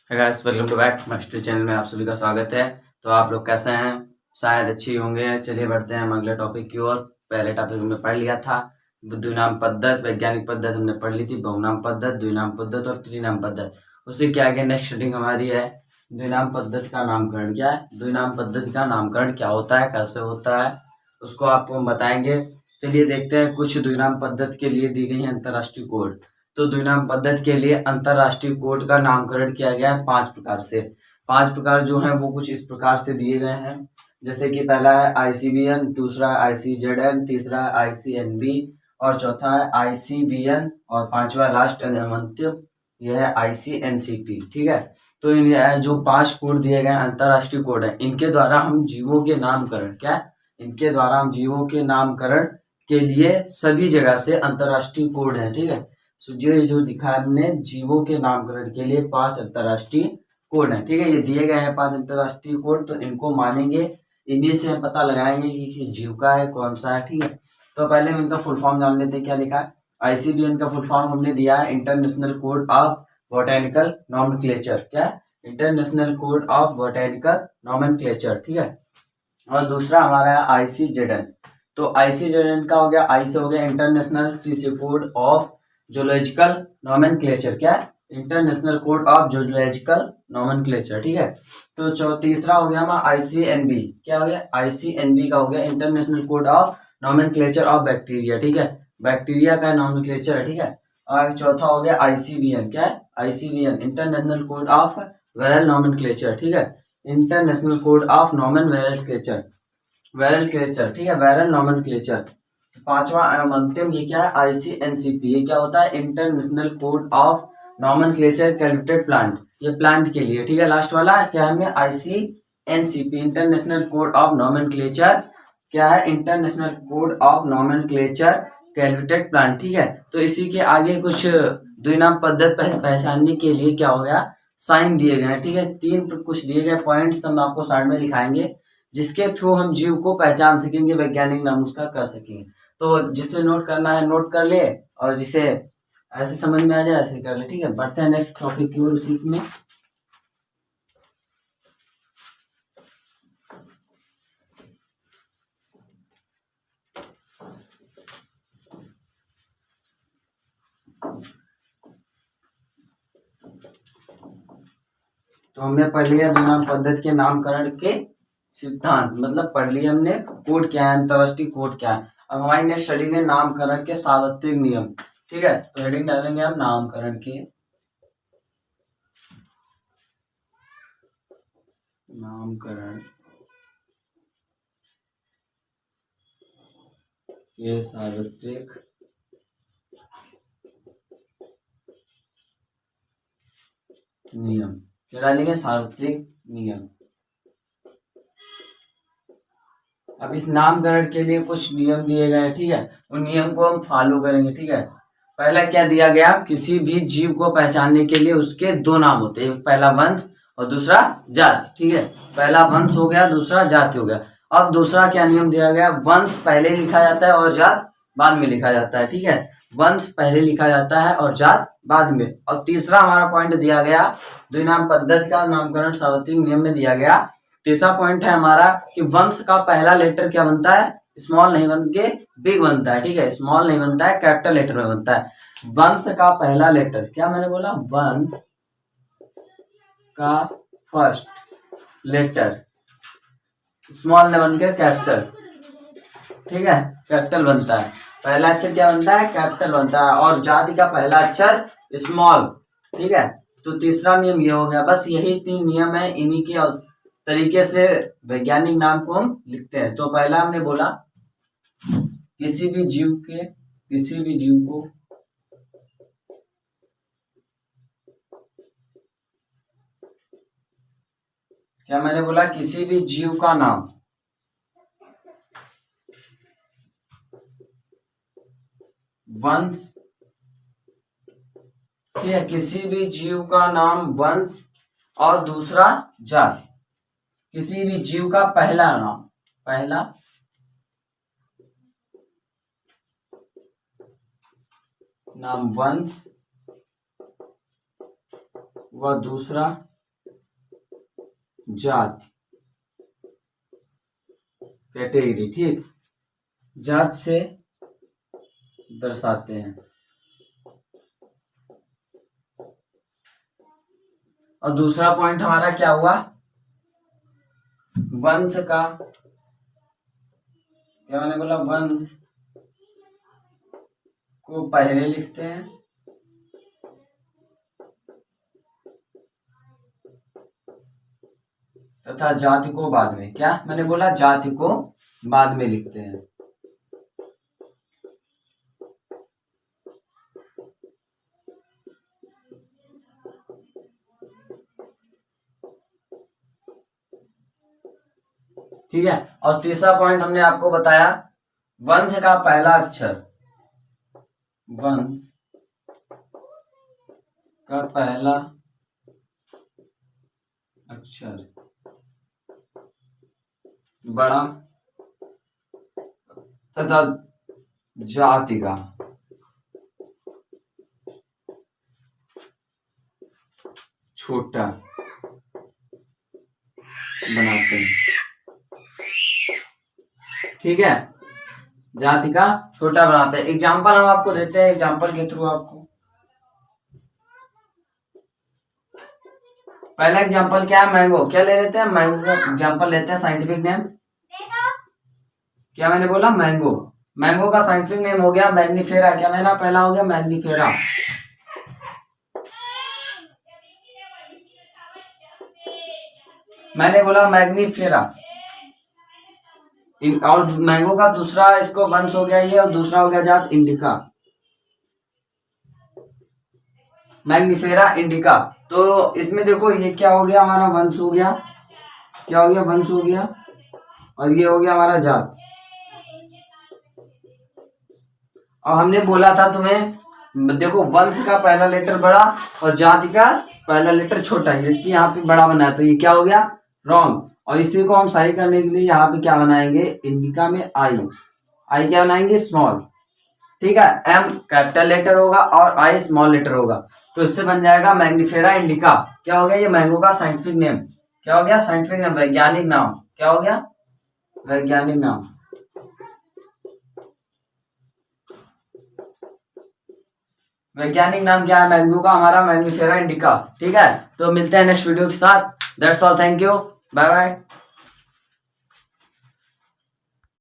है guys, welcome to back master channel में आप सभी का स्वागत है। तो आप लोग कैसे हैं? शायद अच्छे ही होंगे। चलिए बढ़ते हैं हम अगले टॉपिक की ओर। पहले टॉपिक हमने पढ़ लिया था द्विनाम पद्धत, वैज्ञानिक पद्धत हमने पढ़ ली थी, बहुनाम पद्धत, द्विनाम पद्धत और त्रिनाम पद्धत। उसी के आगे नेक्स्ट हेडिंग हमारी है द्विनाम पद्धति का नामकरण। क्या है द्विनाम पद्धति का नामकरण, क्या होता है, कैसे होता है, उसको आपको हम बताएंगे। चलिए देखते हैं कुछ द्विनाम पद्धति के लिए दी गई है अंतरराष्ट्रीय कोड। तो द्विनाम पद्धति के लिए अंतरराष्ट्रीय कोड का नामकरण किया गया है 5 प्रकार से। 5 प्रकार जो हैं वो कुछ इस प्रकार से दिए गए हैं, जैसे कि पहला है ICBN, दूसरा है ICZN, तीसरा है ICNB और चौथा है ICBN और पांचवा लास्ट अंतिम यह है ICNCP। ठीक है, तो ये जो 5 कोड दिए गए अंतरराष्ट्रीय कोड है, इनके द्वारा हम जीवों के नामकरण इनके द्वारा हम जीवों के नामकरण के लिए सभी जगह से अंतरराष्ट्रीय कोड है। ठीक है, जो दिखा है हमने जीवों के नामकरण के लिए 5 अंतरराष्ट्रीय कोड है। ठीक है, ये दिए गए हैं 5 अंतरराष्ट्रीय कोड, तो इनको मानेंगे, इन्हीं से हम पता लगाएंगे कि किस जीव का है, कौन सा है। ठीक है, तो पहले हम इनका फुल फॉर्म जान लेते हैं। क्या लिखा है? ICBN का फुल फॉर्म हमने दिया है international code of botanical nomenclature. क्या? International code of botanical nomenclature. ठीक है, और दूसरा हमारा है ICZN। तो ICZN का हो गया, आई से हो गया international CC code of zoological nomenclature. क्या? International code of zoological nomenclature. ठीक है, तो तीसरा हो गया हमारा ICNB। क्या हो गया? ICNB का हो गया international code of nomenclature of bacteria. ठीक है, बैक्टीरिया का नॉमेनक्लेचर है। ठीक है, और चौथा हो गया ICBN। क्या है? ICBN international code of viral nomenclature. ठीक है, international code of nomen viral clature. ठीक है, वायरल नॉमेनक्लेचर। पांचवा अंतिम ये क्या है? ICNCP। ये क्या होता है? International code of nomenclature calculated plant, ये प्लांट के लिए। ठीक है, लास्ट वाला क्या है? ICNCP international code of nomenclature. क्या है? International code of nomenclature calculated plant. ठीक है, तो इसी के आगे कुछ द्विनाम पद्धति पहचानने के लिए क्या हो गया, साइन दिए गए हैं। ठीक है, 3 कुछ दिए गए पॉइंट्स हम आपको साइड में लिखाएंगे, जिसके थ्रू हम जीव को पहचान सकेंगे, वैज्ञानिक नाम उसका कर सकेंगे। तो जिसमें नोट करना है नोट कर ले, और जिसे ऐसे समझ में आ जाए ऐसे कर ले। ठीक है, बढ़ते हैं नेक्स्ट टॉपिक की ओर। उसी में तो हमने पढ़ लिया द्विनाम पद्धति के नामकरण के सिद्धांत, मतलब पढ़ लिया हमने कोड क्या है, अंतरराष्ट्रीय कोड क्या है। अब हमारी नेक्स्ट हेडिंग है नामकरण के सार्वत्रिक नियम। ठीक है, तो हेडिंग डालेंगे हम नामकरण के सार्वत्रिक नियम। क्या डालेंगे? सार्वत्रिक नियम। अब इस नामकरण के लिए कुछ नियम दिए गए हैं। ठीक है, उन नियम को हम फॉलो करेंगे। ठीक है, पहला क्या दिया गया? किसी भी जीव को पहचानने के लिए उसके 2 नाम होते हैं, पहला वंश और दूसरा जाति। ठीक है, पहला वंश हो गया, दूसरा जाति हो गया। अब दूसरा क्या नियम दिया गया? वंश पहले लिखा जाता है और जात बाद में लिखा जाता है। ठीक है, वंश पहले लिखा जाता है और जात बाद में। और तीसरा हमारा पॉइंट दिया गया द्विनाम पद्धति का नामकरण सार्वत्रिक नियम में दिया गया। तीसरा पॉइंट है हमारा कि वंश का पहला लेटर क्या बनता है? स्मॉल नहीं बन के बिग बनता है। ठीक है, स्मॉल नहीं बनता है, कैपिटल लेटर में बनता है। वंश का पहला लेटर, क्या मैंने बोला? वंश का फर्स्ट लेटर स्मॉल नहीं बन के कैपिटल। ठीक है, कैपिटल बनता है। पहला अक्षर क्या बनता है? कैपिटल बनता है। और जाति का पहला अक्षर स्मॉल। ठीक है, तो तीसरा नियम ये हो गया। बस यही 3 नियम है, इन्हीं के तरीके से वैज्ञानिक नाम को हम लिखते हैं। तो पहला हमने बोला किसी भी जीव को क्या मैंने बोला? किसी भी जीव का नाम वंश। ठीक है, किसी भी जीव का नाम वंश और दूसरा जाति। किसी भी जीव का पहला नाम वंश व दूसरा जाति, कैटेगरी, ठीक, जात से दर्शाते हैं। और दूसरा पॉइंट हमारा क्या हुआ, वंश का, क्या मैंने बोला, वंश को पहले लिखते हैं तथा जाति को बाद में, क्या मैंने बोला, जाति को बाद में लिखते हैं। ठीक है। और तीसरा पॉइंट हमने आपको बताया, वंश का पहला अक्षर, वंश का पहला अक्षर बड़ा तथा जाति का छोटा बनाते हैं। ठीक है, जाति का छोटा बनाते हैं। एग्जाम्पल हम आपको देते हैं, एग्जाम्पल के थ्रू आपको। पहला एग्जाम्पल क्या है, मैंगो। क्या ले लेते हैं, मैंगो का एग्जाम्पल लेते हैं। साइंटिफिक नेम क्या मैंने बोला, मैंगो। मैंगो का साइंटिफिक नेम हो गया मैग्नीफेरा। क्या मेरा पहला हो गया, मैग्नीफेरा। मैंने बोला मैग्नीफेरा। और मैंगो का दूसरा इसको वंश हो गया ये, और दूसरा हो गया जात, इंडिका, मैग्नीफेरा इंडिका। तो इसमें देखो ये क्या हो गया, हमारा वंश हो गया, क्या हो गया, वंश हो गया, और ये हो गया हमारा जात। और हमने बोला था तुम्हें, देखो वंश का पहला लेटर बड़ा और जाति का पहला लेटर छोटा, ये यहाँ पे बड़ा बना है, तो ये क्या हो गया, रॉन्ग। और इसी को हम सही करने के लिए यहाँ पे क्या बनाएंगे, इंडिका में आई, आई क्या बनाएंगे, स्मॉल। ठीक है, एम कैपिटल लेटर होगा और आई स्मॉल लेटर होगा, तो इससे बन जाएगा मैग्नीफेरा इंडिका। क्या हो गया, ये मैंगो का साइंटिफिक नेम। क्या हो गया, साइंटिफिक नेम, वैज्ञानिक नाम। क्या हो गया, वैज्ञानिक नाम। वैज्ञानिक नाम क्या है मैंगो का, हमारा मैग्नीफेरा इंडिका। ठीक है, तो मिलते हैं नेक्स्ट वीडियो के साथ। That's all, thank you, bye bye.